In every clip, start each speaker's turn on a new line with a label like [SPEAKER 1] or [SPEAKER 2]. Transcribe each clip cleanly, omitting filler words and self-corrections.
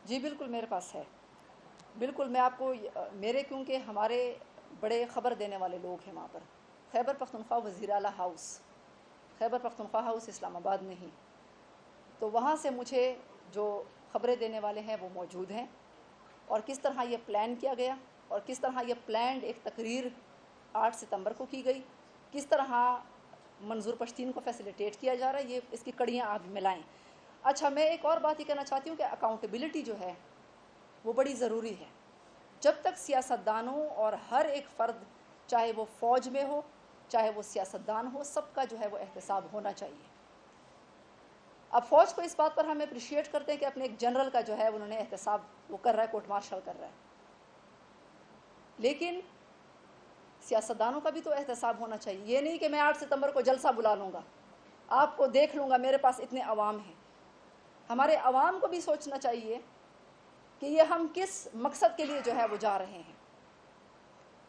[SPEAKER 1] جی بالکل میرے پاس ہے، بالکل میں آپ کو میرے کیونکہ ہمارے بڑے خبر دینے والے لوگ ہیں وہاں پر، خیبر پختونخوا وزیر اعلیٰ ہاؤس، خیبر پختونخوا ہاؤس اسلام آباد میں ہی، تو وہاں سے مجھے جو خبریں دینے والے ہیں وہ موجود ہیں، اور کس طرح یہ پلان کیا گیا اور کس طرح یہ پلانڈ ایک تقریر 8 ستمبر کو کی گئی، کس طرح منظور پشتین کو فیسیلیٹیٹ کیا جا رہا ہے، یہ اس کی کڑیاں آپ ملائیں۔ اچھا میں ایک اور بات یہ کہنا چاہتی ہوں کہ اکاؤنٹیبلٹی جو ہے وہ بڑی ضروری ہے۔ جب تک سیاستدانوں اور ہر ایک فرد، چاہے وہ فوج میں ہو چاہے وہ سیاستدان ہو، سب کا جو ہے وہ احتساب ہونا چاہیے۔ اب فوج کو اس بات پر ہم اپریشیٹ کرتے ہیں کہ اپنے ایک جنرل کا جو ہے انہوں نے احتساب وہ کر رہا ہے، کورٹ مارشل کر رہا ہے، لیکن سیاستدانوں کا بھی تو احتساب ہونا چاہیے۔ یہ نہیں کہ میں 8 ستمبر کو جلسہ بلا لوں گا، آپ کو دیکھ لوں گا، میرے پاس اتنے عوام ہیں۔ ہمارے عوام کو بھی سوچنا چاہیے کہ یہ ہم کس مقصد کے لیے جو ہے وہ جا رہے ہیں۔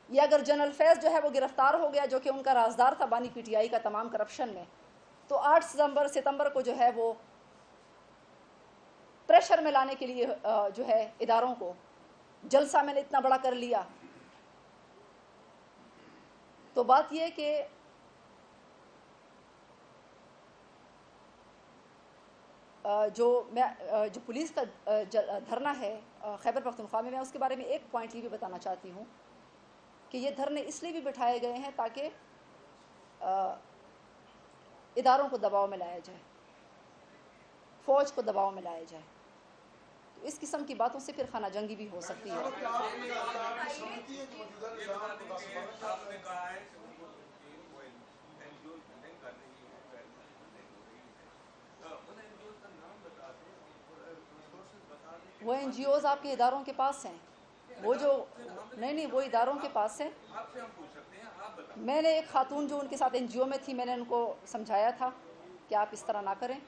[SPEAKER 1] یہ اگر جنرل فیض جو ہے وہ گرفتار ہو گیا، جو کہ ان کا رازدار تھا بانی پی ٹی آئی کا تمام کرپشن میں، تو 8 ستمبر کو جو ہے وہ پریشر میں لانے کے لیے جو ہے اداروں کو، جلسہ میں نے اتنا بڑا کر لیا، تو بات یہ کہ جو پولیس کا دھرنا ہے خیبر پختونخوا میں اس کے بارے میں ایک پوائنٹ یہ بھی بتانا چاہتی ہوں کہ یہ دھرنے اس لیے بھی بٹھائے گئے ہیں تاکہ اداروں کو دباؤ میں لایا جائے، فوج کو دباؤ میں لایا جائے، تو اس قسم کی باتوں سے پھر خانہ جنگی بھی ہو سکتی ہے۔ وہ این جی اوز آپ کے اداروں کے پاس ہیں، وہ جو نہیں وہ اداروں کے پاس ہیں۔ میں نے ایک خاتون جو ان کے ساتھ این جی او میں تھی، میں نے ان کو سمجھایا تھا کہ آپ اس طرح نہ کریں،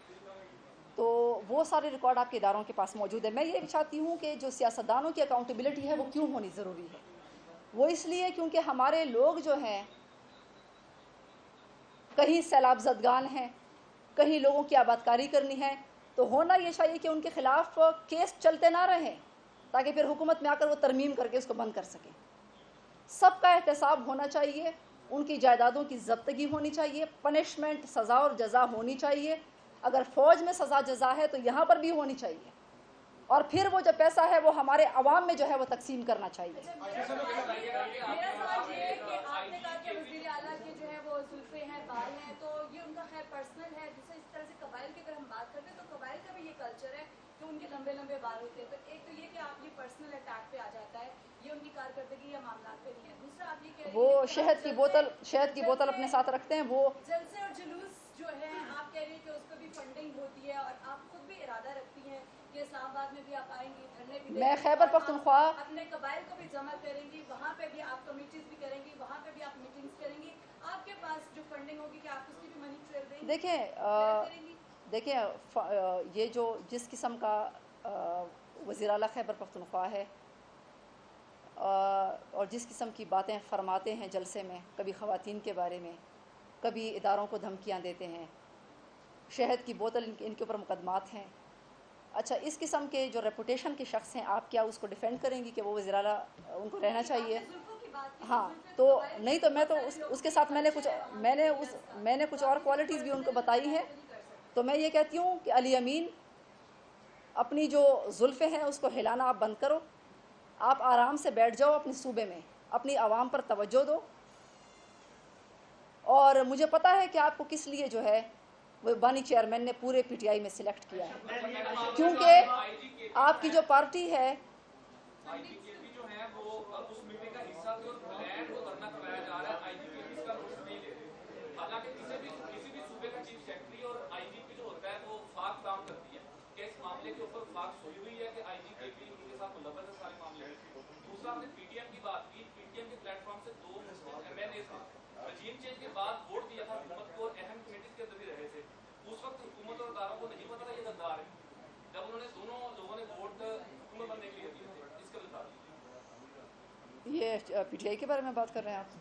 [SPEAKER 1] تو وہ سارے ریکارڈ آپ کے اداروں کے پاس موجود ہے۔ میں یہ بھی چاہتی ہوں کہ جو سیاستدانوں کی اکاؤنٹیبلٹی ہے وہ کیوں ہونی ضروری ہے، وہ اس لیے کیونکہ ہمارے لوگ جو ہیں کہیں سیلاب زدگان ہیں، کہیں لوگوں کی آبادکاری کرنی ہے، تو ہونا یہ چاہیے کہ ان کے خلاف کیس چلتے نہ رہیں تاکہ پھر حکومت میں آ کر وہ ترمیم کر کے اس کو بند کر سکیں۔ سب کا احتساب ہونا چاہیے، ان کی جائیدادوں کی ضبطگی ہونی چاہیے، پنشمنٹ، سزا اور جزا ہونی چاہیے۔ اگر فوج میں سزا جزا ہے تو یہاں پر بھی ہونی چاہیے، اور پھر وہ جو پیسہ ہے وہ ہمارے عوام میں جو ہے وہ تقسیم کرنا چاہیے۔
[SPEAKER 2] میرا سوال یہ ہے کہ آپ نے کہا کہ وزیر اعلیٰ کے جو ہے وہ زلفیں ہیں، بال ہیں، تو یہ ان کا خیر پرسنل ہے۔ دوسرے اس طرح سے قبائل کی اگر ہم بات کرتے ہیں تو قبائل کا بھی یہ کلچر ہے کہ ان کے لمبے لمبے بال ہوتے ہیں، تو ایک تو یہ کہ آپ یہ پرسنل اٹیک پہ آ جاتا ہے، یہ ان کی کارکردگی یا معاملات پہ نہیں ہے۔ دوسرا آپ یہ کہہ رہی ہیں
[SPEAKER 1] وہ
[SPEAKER 2] کہ
[SPEAKER 1] شہد کی بوتل اپنے ساتھ رکھتے ہیں، وہ
[SPEAKER 2] جلسے اور جلوس جو ہے آپ کہہ رہی ہیں کہ اس پہ بھی فنڈنگ ہوتی ہے، اور آپ خود بھی ارادہ رکھتی ہیں کہ اسلام آباد میں بھی آپ آئیں گی، دھرنے بھی دیں گی،
[SPEAKER 1] میں خیبر پختونخوا
[SPEAKER 2] اپنے قبائل کو بھی جمع کریں گی، وہاں پہ بھی آپ کمیٹیز بھی کریں گی، وہاں پہ بھی آپ میٹنگز کریں گی، آپ کے پاس جو فنڈنگ ہوگی کہ آپ اس کی بھی منی ٹریل دیں گی؟
[SPEAKER 1] دیکھیں یہ جو جس قسم کا وزیر اعلیٰ خیبر پختونخوا ہے اور جس قسم کی باتیں فرماتے ہیں جلسے میں، کبھی خواتین کے بارے میں، کبھی اداروں کو دھمکیاں دیتے ہیں، شہد کی بوتل ان کے اوپر مقدمات ہیں۔ اچھا اس قسم کے جو ریپوٹیشن کے شخص ہیں، آپ کیا اس کو ڈیفینڈ کریں گی کہ وہ وزیر اعلیٰ ان کو رہنا چاہیے؟ ہاں تو نہیں، تو میں تو اس کے ساتھ میں نے کچھ اور کوالٹیز بھی ان کو بتائی ہیں، تو میں یہ کہتی ہوں کہ علی امین اپنی جو زلفیں ہیں اس کو ہلانا آپ بند کرو، آپ آرام سے بیٹھ جاؤ اپنے صوبے میں، اپنی عوام پر توجہ دو، اور مجھے پتا ہے کہ آپ کو کس لیے جو ہے وہ بانی چیئرمین نے پورے پی ٹی آئی میں سلیکٹ کیا ہے، کیونکہ آپ کی جو پارٹی ہے یہ پی ٹی آئی کے بارے میں بات کر رہے ہیں آپ؟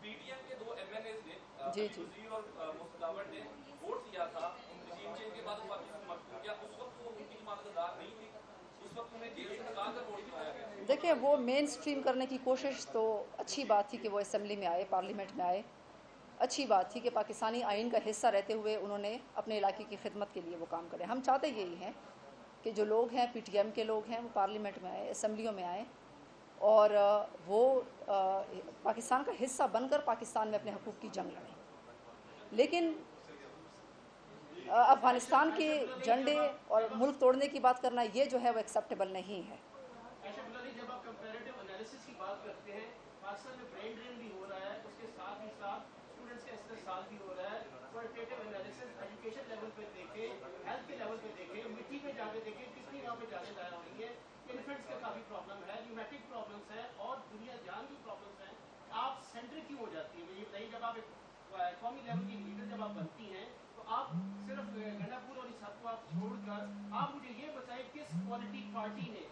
[SPEAKER 1] پی ٹی ایم کے 2 ایم ایل ایز نے جی وزیر اور مستداور نے ووٹ دیا تھا رجیم چینج کے بعد، کیا اس وقت وہ ان کی حمایت دار نہیں تھی؟ اس وقت देखिए वो मेन स्ट्रीम करने की कोशिश तो अच्छी बात थी कि वो असम्बली में आए, पार्लियामेंट में आए। अच्छी बात थी कि पाकिस्तानी आइन का हिस्सा रहते हुए उन्होंने अपने इलाके की खिदमत के लिए वो काम करें। हम चाहते यही हैं कि जो लोग हैं PTM के लोग हैं वो पार्लियामेंट में आए, असम्बलियों में आए और वो पाकिस्तान का हिस्सा बनकर पाकिस्तान में अपने हकूक़ की जंग लड़ें। लेकिन अफ़गानिस्तान के झंडे और मुल्क तोड़ने की बात करना ये जो है वो एक्सेप्टेबल नहीं है।
[SPEAKER 3] जब आप कंपैरेटिव एनालिसिस की बात करते हैं, पाकिस्तान में ब्रेन ड्रेन भी हो रहा है, उसके साथ ही साथ स्टूडेंट्स का इस्तेसाल भी हो रहा है। क्वालिटेटिव एनालिसिस एजुकेशन लेवल पे देखें, हेल्थ के लेवल पे देखें, मिट्टी पे जाके देखें कितनी वहाँ पे जाने लाया हुई है। इन्फेंट्स का काफ़ी प्रॉब्लम है, न्यूमेटिक प्रॉब्लम्स है और दुनिया जान की प्रॉब्लम्स हैं। आप सेंटर क्यों हो जाती है? ये बताइए, जब आप एक कौमी लेवल की लीडर जब आप बनती हैं तो आप सिर्फ गंडापुर और इस हद को आप छोड़कर आप मुझे ये बताएं किस पॉलिटिक पार्टी ने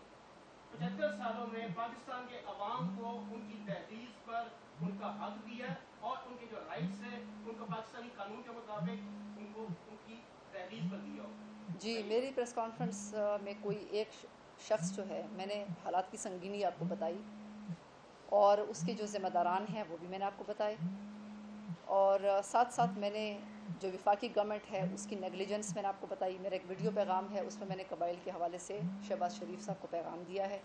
[SPEAKER 3] 75 सालों में पाकिस्तान के अवाम को उनकी तहरीर पर उनका हक दिया और उनके जो राइट्स हैं उनको पाकिस्तानी कानून के मुताबिक उनको उनकी तहरीर पर दिया हो?
[SPEAKER 1] जी, मेरी प्रेस कॉन्फ्रेंस में कोई एक शख्स जो है, मैंने हालात की संगीनी आपको बताई और उसके जो ज़िम्मेदारान हैं वो भी मैंने आपको बताए और साथ साथ मैंने जो वफाकी गवर्नमेंट है उसकी नेगलिजेंस मैंने आपको बताई। मेरा एक वीडियो पैगाम है, उसमें मैंने कबाइल के हवाले से शहबाज शरीफ साहब को पैगाम दिया है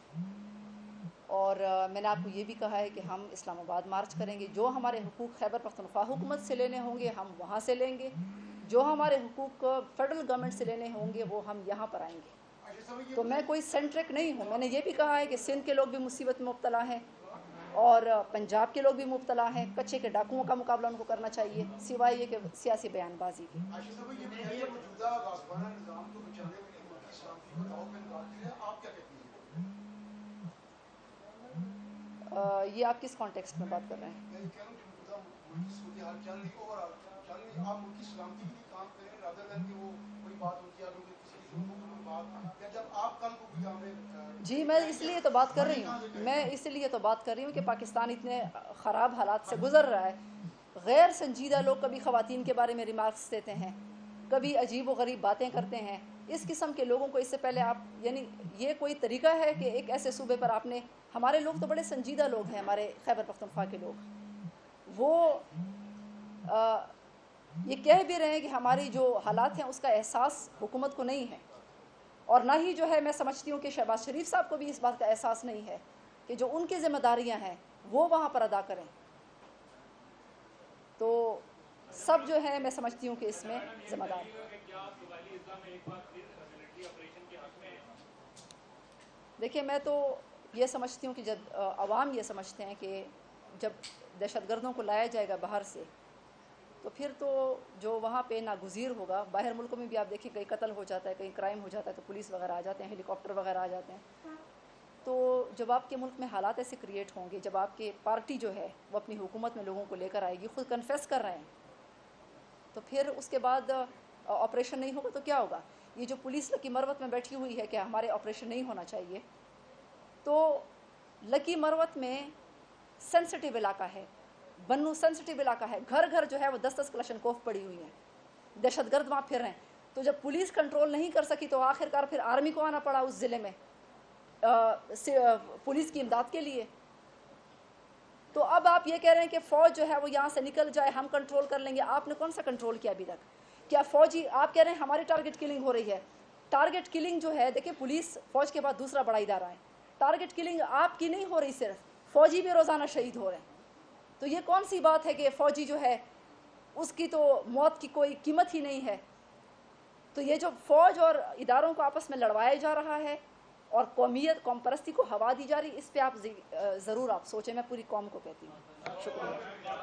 [SPEAKER 1] और मैंने आपको ये भी कहा है कि हम इस्लामाबाद मार्च करेंगे। जो हमारे हुकूक खैबर पख्तूनख्वा हुकूमत से लेने होंगे हम वहाँ से लेंगे, जो हमारे हुकूक फेडरल गवर्नमेंट से लेने होंगे वो हम यहाँ पर आएंगे। तो मैं कोई सेंट्रिक नहीं हूँ। मैंने ये भी कहा है कि सिंध के लोग भी मुसीबत में मुब्तला हैं और पंजाब के लोग भी मुब्तला हैं। कच्चे के डाकुओं का मुकाबला उनको करना चाहिए सिवाय ये कि सियासी बयानबाजी के। ये आप किस कॉन्टेक्स्ट में बात कर रहे हैं? जी, मैं इसलिए तो बात कर रही हूँ कि पाकिस्तान इतने ख़राब हालात से गुज़र रहा है। गैर संजीदा लोग कभी ख़वातीन के बारे में रिमार्क्स देते हैं, कभी अजीब व गरीब बातें करते हैं। इस किस्म के लोगों को इससे पहले आप यानी ये कोई तरीका है कि एक ऐसे सूबे पर आपने, हमारे लोग तो बड़े संजीदा लोग हैं, हमारे खैबर पख्तूनख्वा के लोग, वो ये कह भी रहे हैं कि हमारी जो हालात हैं उसका एहसास हुकूमत को नहीं है और ना ही जो है मैं समझती हूँ कि शहबाज शरीफ साहब को भी इस बात का एहसास नहीं है कि जो उनकी ज़िम्मेदारियाँ हैं वो वहाँ पर अदा करें। तो सब जो है मैं समझती हूँ कि इसमें ज़िम्मेदार। देखिए, मैं तो ये समझती हूँ कि जब आवाम ये समझते हैं कि जब दहशतगर्दों को लाया जाएगा बाहर से तो फिर तो जो वहाँ पे नागुज़ीर होगा। बाहर मुल्कों में भी आप देखिए कहीं कत्ल हो जाता है, कहीं क्राइम हो जाता है तो पुलिस वगैरह आ जाते हैं, हेलीकॉप्टर वगैरह आ जाते हैं। तो जब आपके मुल्क में हालात ऐसे क्रिएट होंगे, जब आपके पार्टी जो है वो अपनी हुकूमत में लोगों को लेकर आएगी, खुद कन्फेस कर रहे हैं, तो फिर उसके बाद ऑपरेशन नहीं होगा तो क्या होगा? ये जो पुलिस लकी मरवत में बैठी हुई है कि हमारे ऑपरेशन नहीं होना चाहिए, तो लकी मरवत में सेंसिटिव इलाका है, बन्नू सेंसिटिव इलाका है, घर घर जो है वो 10-10 क्लशनकोफ पड़ी हुई हैं, दहशतगर्द वहाँ फिर रहे हैं। तो जब पुलिस कंट्रोल नहीं कर सकी तो आखिरकार फिर आर्मी को आना पड़ा उस ज़िले में पुलिस की इमदाद के लिए। तो अब आप ये कह रहे हैं कि फ़ौज जो है वो यहाँ से निकल जाए, हम कंट्रोल कर लेंगे। आपने कौन सा कंट्रोल किया अभी तक? क्या फ़ौजी, आप कह रहे हैं हमारी टारगेट किलिंग हो रही है। टारगेट किलिंग जो है, देखिए पुलिस फ़ौज के बाद दूसरा बड़ा इदारा है। टारगेट किलिंग आपकी नहीं हो रही, सिर्फ फ़ौजी भी रोज़ाना शहीद हो रहे हैं। तो ये कौन सी बात है कि फ़ौजी जो है उसकी तो मौत की कोई कीमत ही नहीं है। तो ये जो फ़ौज और इदारों को आपस में लड़वाया जा रहा है और कौम परस्ती को हवा दी जा रही, इस पे आप ज़रूर आप सोचें। मैं पूरी कौम को कहती हूँ। शुक्रिया।